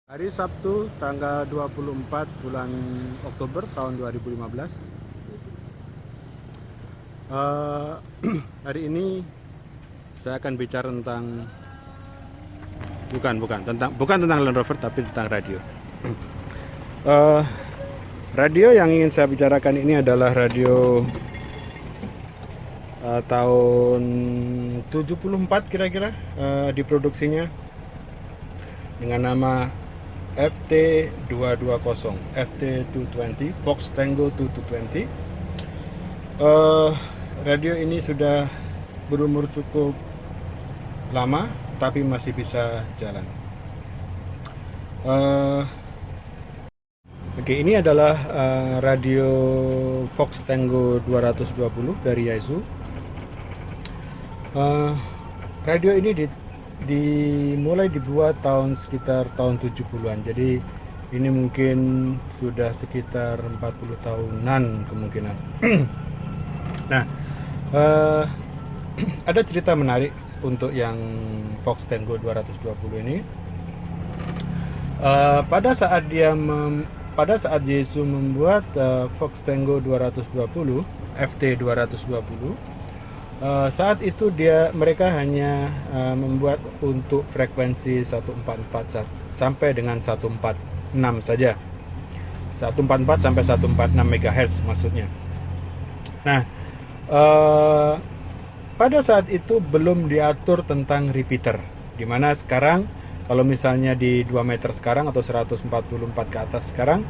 Hari Sabtu tanggal 24 bulan Oktober tahun 2015. Eh, Hari ini saya akan bicara tentang bukan tentang Land Rover tapi tentang radio. Eh, Radio yang ingin saya bicarakan ini adalah radio tahun 74 kira-kira, diproduksinya dengan nama FT220, FT220, Fox Tango 2220. Radio ini sudah berumur cukup lama, tapi masih bisa jalan. Oke, ini adalah radio Fox Tango 220 dari Yaesu. Radio ini dimulai dibuat sekitar tahun 70-an. Jadi ini mungkin sudah sekitar 40 tahunan kemungkinan. Nah, ada cerita menarik untuk yang Fox Tango 220 ini. Pada saat Yaesu membuat Fox Tango 220, FT 220, saat itu mereka hanya membuat untuk frekuensi 144 sampai dengan 146 saja. 144 sampai 146 MHz maksudnya. Nah, pada saat itu belum diatur tentang repeater, dimana sekarang kalau misalnya di 2 meter sekarang atau 144 ke atas sekarang,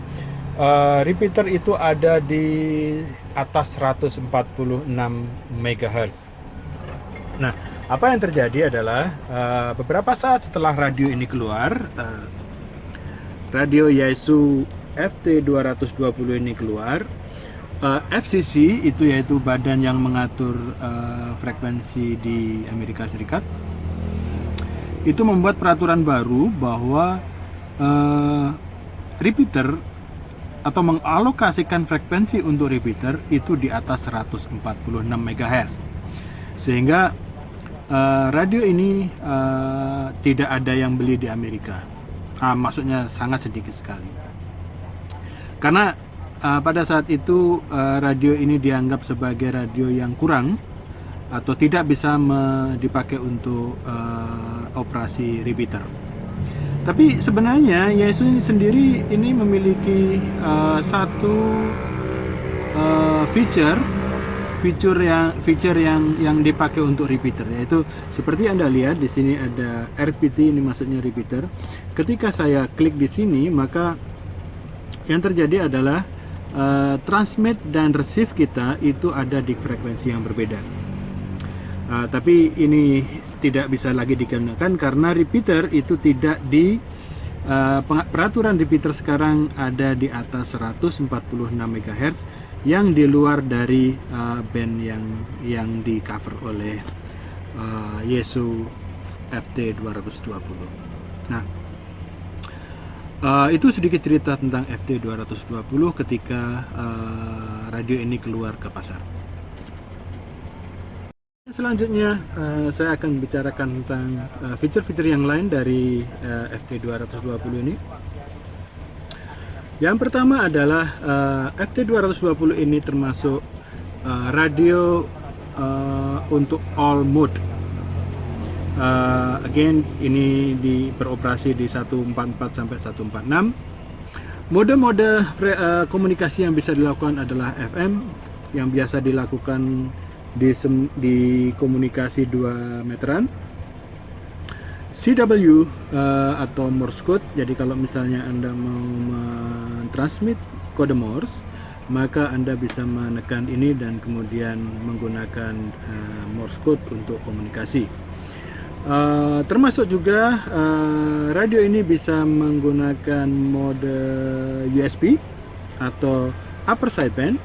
repeater itu ada di atas 146 MHz. Nah, apa yang terjadi adalah beberapa saat setelah radio ini keluar, radio Yaesu FT220 ini keluar, FCC itu yaitu badan yang mengatur frekuensi di Amerika Serikat, itu membuat peraturan baru bahwa repeater atau mengalokasikan frekuensi untuk repeater itu di atas 146 MHz, sehingga radio ini tidak ada yang beli di Amerika. Maksudnya sangat sedikit sekali, karena pada saat itu radio ini dianggap sebagai radio yang kurang atau tidak bisa dipakai untuk operasi repeater. Tapi sebenarnya Yaesu sendiri ini memiliki satu fitur yang dipakai untuk repeater, yaitu seperti Anda lihat di sini ada RPT, ini maksudnya repeater. Ketika saya klik di sini, maka yang terjadi adalah transmit dan receive kita itu ada di frekuensi yang berbeda. Tapi ini tidak bisa lagi digunakan karena repeater itu tidak peraturan repeater sekarang ada di atas 146 MHz yang di luar dari band yang di cover oleh Yaesu FT220. Nah, itu sedikit cerita tentang FT220 ketika radio ini keluar ke pasar. Selanjutnya saya akan bicarakan tentang fitur-fitur yang lain dari FT220 ini. Yang pertama adalah FT220 ini termasuk radio untuk all mode. Again, ini beroperasi di 144 sampai 146. Mode-mode komunikasi yang bisa dilakukan adalah FM, yang biasa dilakukan di komunikasi 2 meteran, CW atau Morse code. Jadi kalau misalnya Anda mau mentransmit kode Morse, maka Anda bisa menekan ini dan kemudian menggunakan Morse code untuk komunikasi. Termasuk juga radio ini bisa menggunakan mode USB atau upper sideband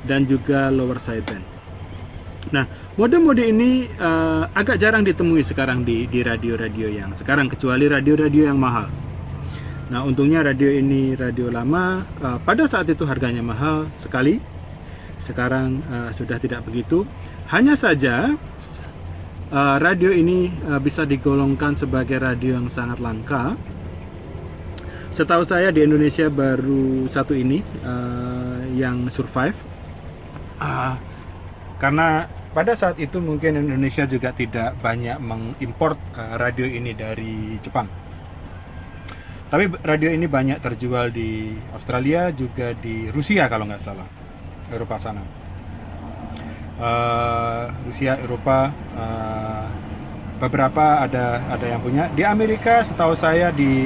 dan juga lower sideband. Nah, mode-mode ini agak jarang ditemui sekarang di radio-radio yang sekarang, kecuali radio-radio yang mahal. Nah, untungnya radio ini radio lama, pada saat itu harganya mahal sekali. Sekarang sudah tidak begitu. Hanya saja radio ini bisa digolongkan sebagai radio yang sangat langka Setahu saya di Indonesia baru satu ini yang survive. Karena pada saat itu mungkin Indonesia juga tidak banyak mengimport radio ini dari Jepang. Tapi radio ini banyak terjual di Australia, juga di Rusia kalau nggak salah, Eropa sana. Rusia, Eropa, beberapa ada yang punya. Di Amerika setahu saya di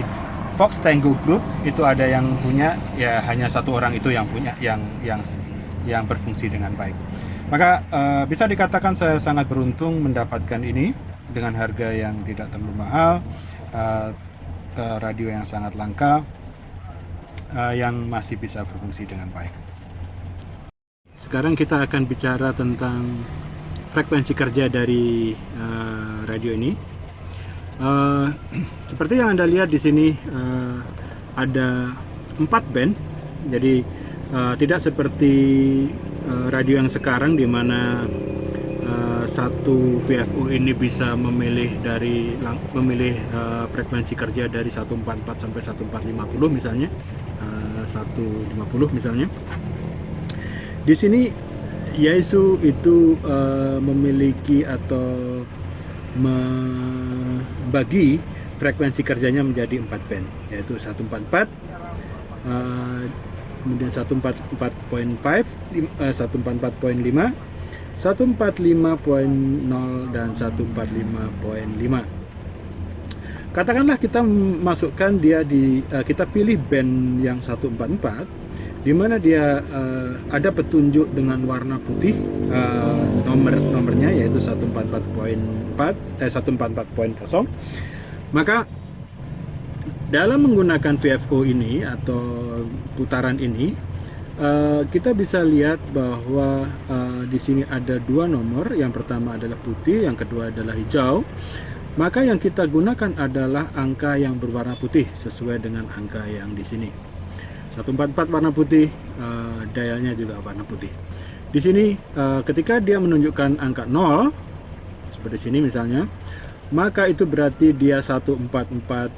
Fox Tango Group itu ada yang punya, ya hanya satu orang itu yang punya, yang berfungsi dengan baik. Maka bisa dikatakan saya sangat beruntung mendapatkan ini dengan harga yang tidak terlalu mahal, radio yang sangat langka, yang masih bisa berfungsi dengan baik. Sekarang kita akan bicara tentang frekuensi kerja dari radio ini. Seperti yang Anda lihat di sini, ada 4 band. Jadi tidak seperti radio yang sekarang di mana satu VFO ini bisa memilih frekuensi kerja dari 144 sampai 1450 misalnya, 150 misalnya. Di sini Yaesu itu memiliki atau membagi frekuensi kerjanya menjadi 4 band, yaitu 144, kemudian 144.5, 144.5, 145.0 dan 145.5. Katakanlah kita masukkan dia kita pilih band yang 144, di mana dia ada petunjuk dengan warna putih, nomornya yaitu 144.0. Maka dalam menggunakan VFO ini atau putaran ini, kita bisa lihat bahwa di sini ada 2 nomor. Yang pertama adalah putih, yang kedua adalah hijau. Maka yang kita gunakan adalah angka yang berwarna putih sesuai dengan angka yang di sini. 144 warna putih, dialnya juga warna putih. Di sini ketika dia menunjukkan angka 0 seperti sini misalnya, maka itu berarti dia 144.0.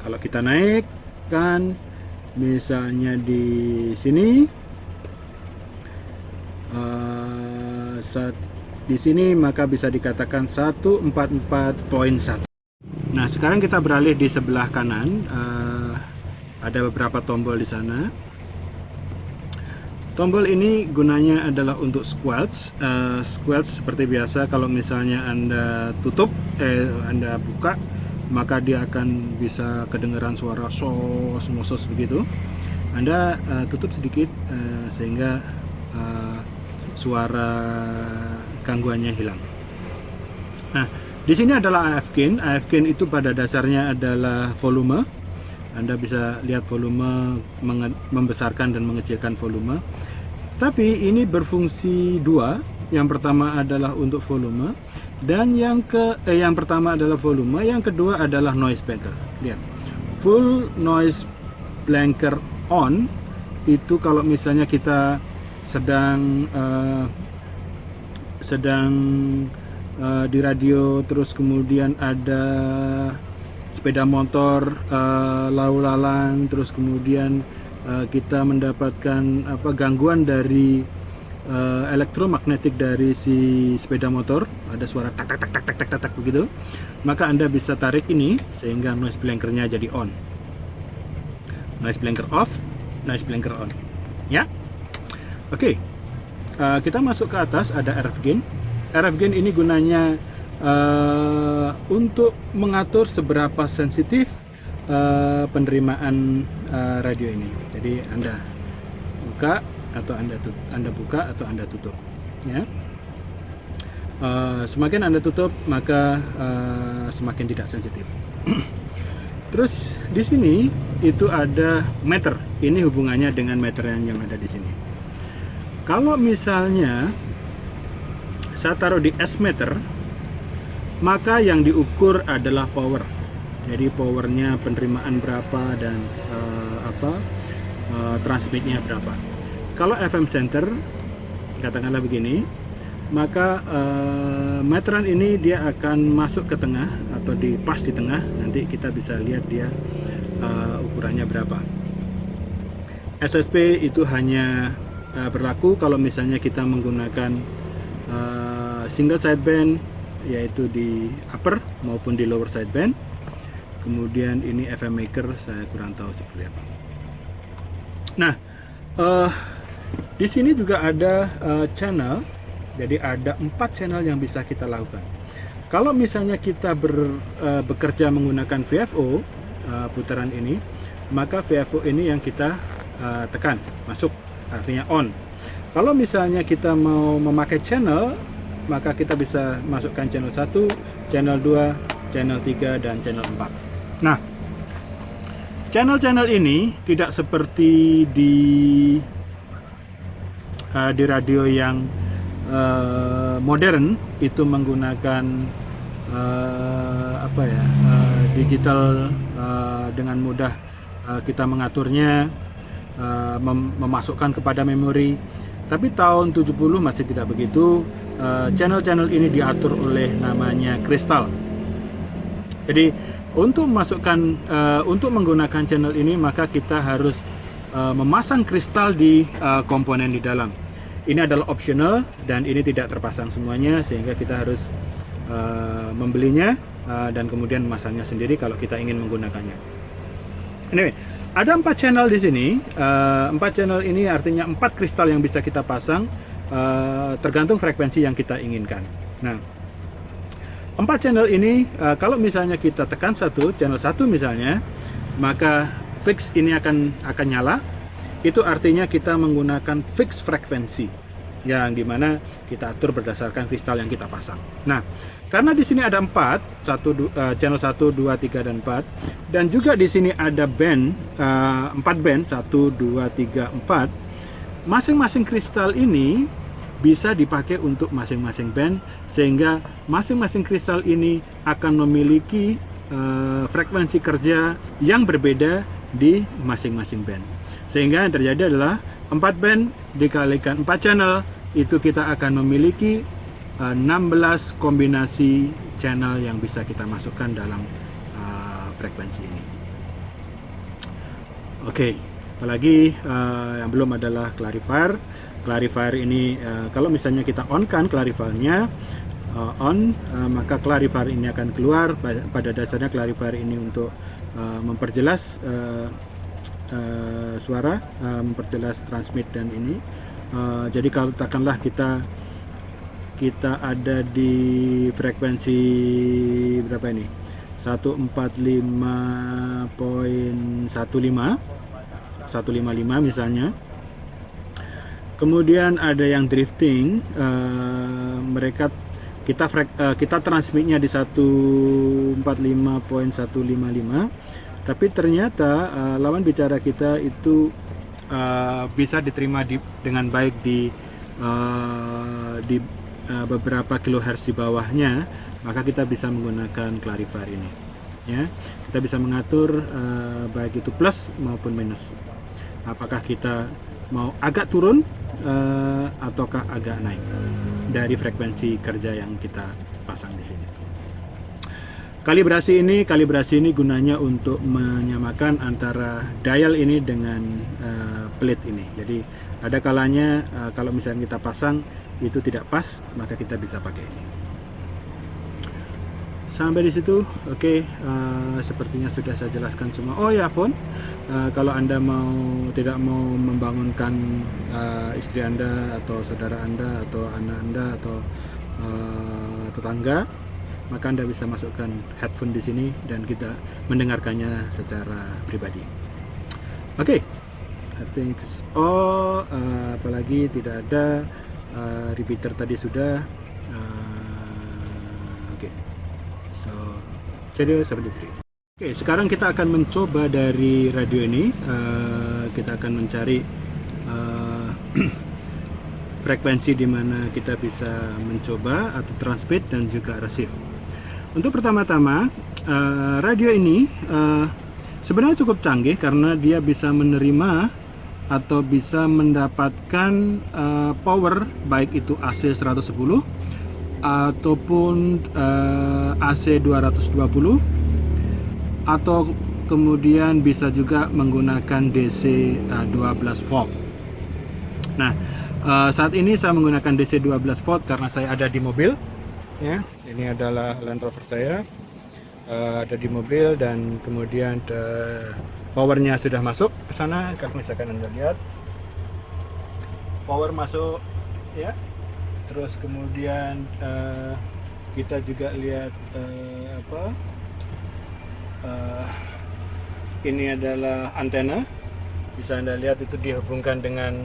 Kalau kita naikkan misalnya di sini, di sini maka bisa dikatakan 144.1. Nah, sekarang kita beralih di sebelah kanan. Ada beberapa tombol di sana. Tombol ini gunanya adalah untuk squelch. Squelch seperti biasa, kalau misalnya Anda tutup, Anda buka, maka dia akan bisa kedengaran suara sos begitu. Anda tutup sedikit sehingga suara gangguannya hilang. Nah, di sini adalah AF gain. AF gain itu pada dasarnya adalah volume. Anda bisa lihat volume, membesarkan dan mengecilkan volume. Tapi ini berfungsi 2. Yang pertama adalah untuk volume, dan yang pertama adalah volume, yang kedua adalah noise blanker. Lihat, full noise blanker on itu kalau misalnya kita sedang di radio, terus kemudian ada sepeda motor lalu lalang, terus kemudian kita mendapatkan gangguan dari elektromagnetik dari si sepeda motor, ada suara tak tak tak tak tak tak tak begitu, maka Anda bisa tarik ini sehingga noise blankernya jadi on. Noise blanker off, noise blanker on. Ya, oke. Kita masuk ke atas, ada RF gain. RF gain ini gunanya untuk mengatur seberapa sensitif penerimaan radio ini. Jadi Anda buka atau Anda buka atau Anda tutup, ya. Semakin Anda tutup, maka semakin tidak sensitif. Terus di sini itu ada meter. Ini hubungannya dengan meteran yang ada di sini. Kalau misalnya saya taruh di S meter, maka yang diukur adalah power. Jadi powernya, penerimaan berapa, dan transmitnya berapa. Kalau FM center, katakanlah begini, maka meteran ini dia akan masuk ke tengah atau di pas di tengah, nanti kita bisa lihat dia ukurannya berapa. SSP itu hanya berlaku kalau misalnya kita menggunakan single sideband, yaitu di upper maupun di lower sideband. Kemudian ini FM maker, saya kurang tahu seperti apa. Nah, di sini juga ada channel, jadi ada 4 channel yang bisa kita lakukan. Kalau misalnya kita bekerja menggunakan VFO putaran ini, maka VFO ini yang kita tekan masuk, artinya on. Kalau misalnya kita mau memakai channel, maka kita bisa masukkan channel 1, channel 2, channel 3, dan channel 4. Nah, channel-channel ini tidak seperti di radio yang modern, itu menggunakan digital, dengan mudah kita mengaturnya, memasukkan kepada memori. Tapi tahun 70 masih tidak begitu. Channel-channel ini diatur oleh namanya kristal. Jadi untuk menggunakan channel ini, maka kita harus memasang kristal di komponen di dalam. Ini adalah optional dan ini tidak terpasang semuanya, sehingga kita harus membelinya dan kemudian memasangnya sendiri kalau kita ingin menggunakannya. Anyway, ada 4 channel di sini. 4 channel ini artinya 4 kristal yang bisa kita pasang, tergantung frekuensi yang kita inginkan. Nah, 4 channel ini, kalau misalnya kita tekan channel 1 misalnya, maka fix ini akan nyala. Itu artinya kita menggunakan fix frekuensi, yang dimana kita atur berdasarkan kristal yang kita pasang. Nah, karena di sini ada 4, channel 1, 2, 3, dan 4, dan juga di sini ada band, 4 band, 1, 2, 3, 4. Masing-masing kristal ini bisa dipakai untuk masing-masing band, sehingga masing-masing kristal ini akan memiliki frekuensi kerja yang berbeda di masing-masing band. Sehingga yang terjadi adalah 4 band dikalikan 4 channel, itu kita akan memiliki 16 kombinasi channel yang bisa kita masukkan dalam frekuensi ini. Oke, apalagi yang belum adalah clarifier. Clarifier ini kalau misalnya kita on kan clarifiernya maka clarifier ini akan keluar. Pada dasarnya clarifier ini untuk memperjelas suara, memperjelas transmit dan ini. Jadi kalau katakanlah kita ada di frekuensi berapa ini? 145.15 misalnya. Kemudian ada yang drifting, kita transmitnya di 145.155, tapi ternyata lawan bicara kita itu bisa diterima dengan baik di beberapa kilohertz di bawahnya, maka kita bisa menggunakan clarifier ini. Ya, kita bisa mengatur baik itu plus maupun minus. Apakah kita mau agak turun ataukah agak naik dari frekuensi kerja yang kita pasang di sini. Kalibrasi ini gunanya untuk menyamakan antara dial ini dengan plate ini. Jadi ada kalanya kalau misalnya kita pasang itu tidak pas, maka kita bisa pakai ini. Sampai di situ, oke. Sepertinya sudah saya jelaskan semua. Oh ya, phone. Kalau Anda tidak mau membangunkan istri Anda atau saudara Anda atau anak Anda atau tetangga, maka Anda bisa masukkan headphone di sini dan kita mendengarkannya secara pribadi. Oke. I think apalagi tidak ada repeater tadi sudah. Oke. So, jadi seperti itu. Oke, sekarang kita akan mencoba dari radio ini. Kita akan mencari frekuensi di mana kita bisa mencoba atau transmit dan juga receive. Untuk pertama-tama, radio ini sebenarnya cukup canggih karena dia bisa menerima atau bisa mendapatkan power, baik itu AC 110 ataupun AC 220, atau kemudian bisa juga menggunakan DC 12 volt. Nah, saat ini saya menggunakan DC 12 volt karena saya ada di mobil. Ya, ini adalah Land Rover saya, ada di mobil, dan kemudian powernya sudah masuk ke sana. Kalau misalkan Anda lihat, power masuk, ya. Terus kemudian kita juga lihat ini adalah antena. Bisa Anda lihat itu dihubungkan dengan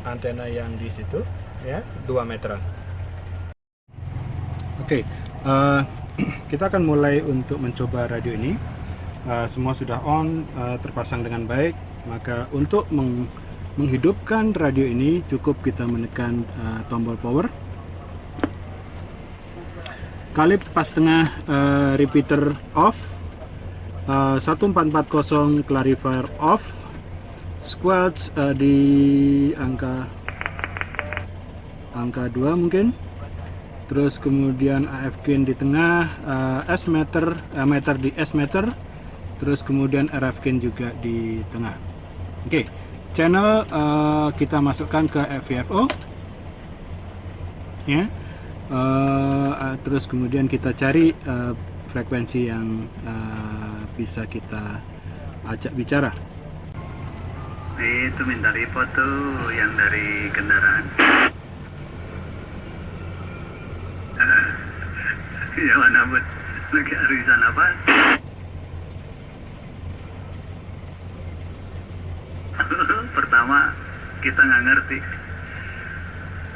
antena yang di situ, ya, 2 meteran. Oke, kita akan mulai untuk mencoba radio ini. Semua sudah on, terpasang dengan baik. Maka untuk menghidupkan radio ini cukup kita menekan tombol power. Kalip pas tengah, repeater off, 1440 clarifier off, squelch di angka 2 mungkin. Terus kemudian AF gain di tengah, S meter, meter di S meter, terus kemudian RF gain juga di tengah. Oke, channel kita masukkan ke VFO, ya. Terus kemudian kita cari frekuensi yang bisa kita ajak bicara. Itu minta foto yang dari kendaraan. Ya mana buat lagi arisan apa? Pertama kita nggak ngerti.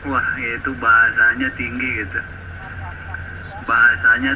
Wah, itu bahasanya tinggi gitu. Bahasanya